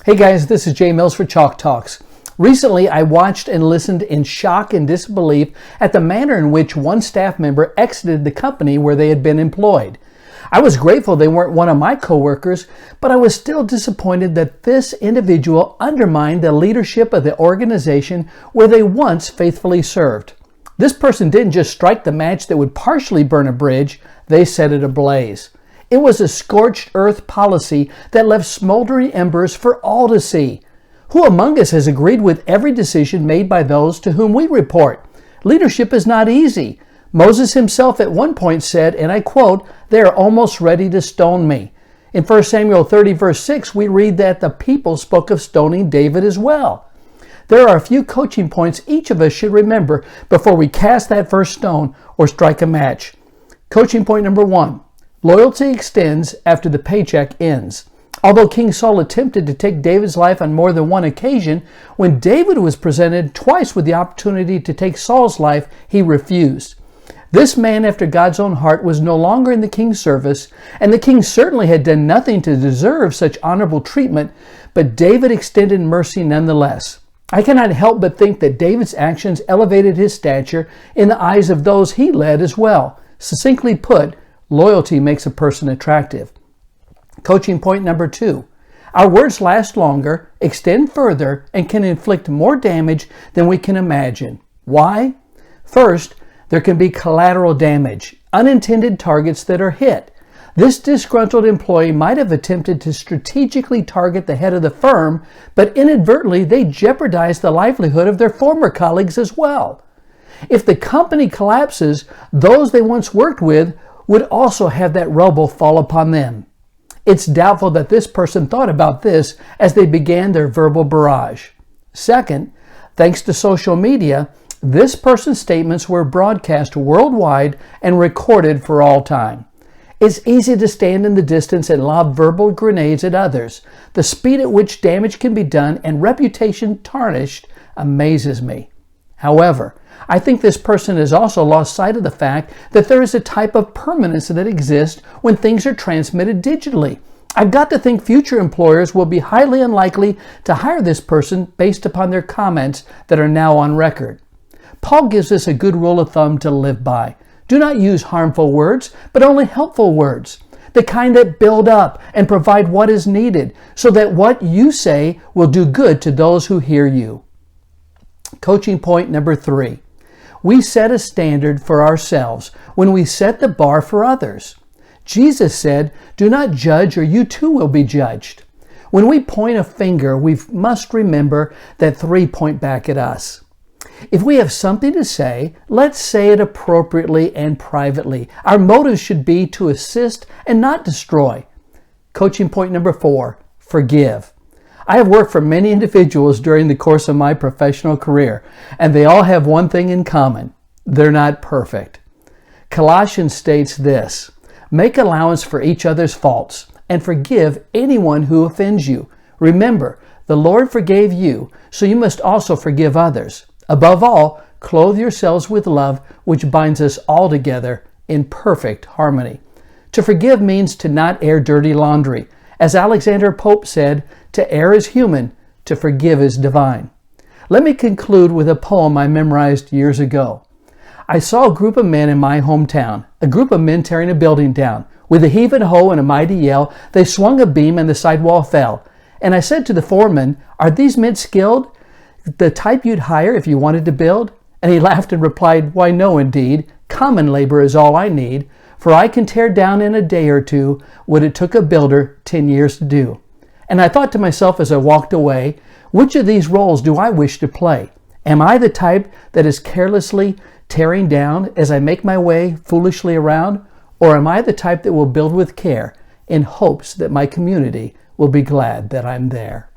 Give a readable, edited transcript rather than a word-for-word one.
Hey guys, this is Jay Mills for Chalk Talks. Recently, I watched and listened in shock and disbelief at the manner in which one staff member exited the company where they had been employed. I was grateful they weren't one of my coworkers, but I was still disappointed that this individual undermined the leadership of the organization where they once faithfully served. This person didn't just strike the match that would partially burn a bridge, they set it ablaze. It was a scorched earth policy that left smoldering embers for all to see. Who among us has agreed with every decision made by those to whom we report? Leadership is not easy. Moses himself at one point said, and I quote, "They are almost ready to stone me." In 1 Samuel 30 verse 6, we read that the people spoke of stoning David as well. There are a few coaching points each of us should remember before we cast that first stone or strike a match. Coaching point number 1. Loyalty extends after the paycheck ends. Although King Saul attempted to take David's life on more than one occasion, when David was presented twice with the opportunity to take Saul's life, he refused. This man after God's own heart was no longer in the king's service, and the king certainly had done nothing to deserve such honorable treatment, but David extended mercy nonetheless. I cannot help but think that David's actions elevated his stature in the eyes of those he led as well. Succinctly put, loyalty makes a person attractive. Coaching point number 2. Our words last longer, extend further, and can inflict more damage than we can imagine. Why? First, there can be collateral damage, unintended targets that are hit. This disgruntled employee might have attempted to strategically target the head of the firm, but inadvertently they jeopardized the livelihood of their former colleagues as well. If the company collapses, those they once worked with would also have that rubble fall upon them. It's doubtful that this person thought about this as they began their verbal barrage. Second, thanks to social media, this person's statements were broadcast worldwide and recorded for all time. It's easy to stand in the distance and lob verbal grenades at others. The speed at which damage can be done and reputation tarnished amazes me. However, I think this person has also lost sight of the fact that there is a type of permanence that exists when things are transmitted digitally. I've got to think future employers will be highly unlikely to hire this person based upon their comments that are now on record. Paul gives us a good rule of thumb to live by. Do not use harmful words, but only helpful words, the kind that build up and provide what is needed so that what you say will do good to those who hear you. Coaching point number 3. We set a standard for ourselves when we set the bar for others. Jesus said, "Do not judge or you too will be judged." When we point a finger, we must remember that 3 point back at us. If we have something to say, let's say it appropriately and privately. Our motive should be to assist and not destroy. Coaching point number 4, forgive. I have worked for many individuals during the course of my professional career, and they all have one thing in common. They're not perfect. Colossians states this, "Make allowance for each other's faults, and forgive anyone who offends you. Remember, the Lord forgave you, so you must also forgive others. Above all, clothe yourselves with love, which binds us all together in perfect harmony." To forgive means to not air dirty laundry. As Alexander Pope said, to err is human, to forgive is divine. Let me conclude with a poem I memorized years ago. I saw a group of men in my hometown, a group of men tearing a building down. With a heave and hoe and a mighty yell, they swung a beam and the sidewall fell. And I said to the foreman, "Are these men skilled? The type you'd hire if you wanted to build?" And he laughed and replied, "Why no indeed, common labor is all I need, for I can tear down in a day or two what it took a builder 10 years to do." And I thought to myself as I walked away, which of these roles do I wish to play? Am I the type that is carelessly tearing down as I make my way foolishly around? Or am I the type that will build with care in hopes that my community will be glad that I'm there?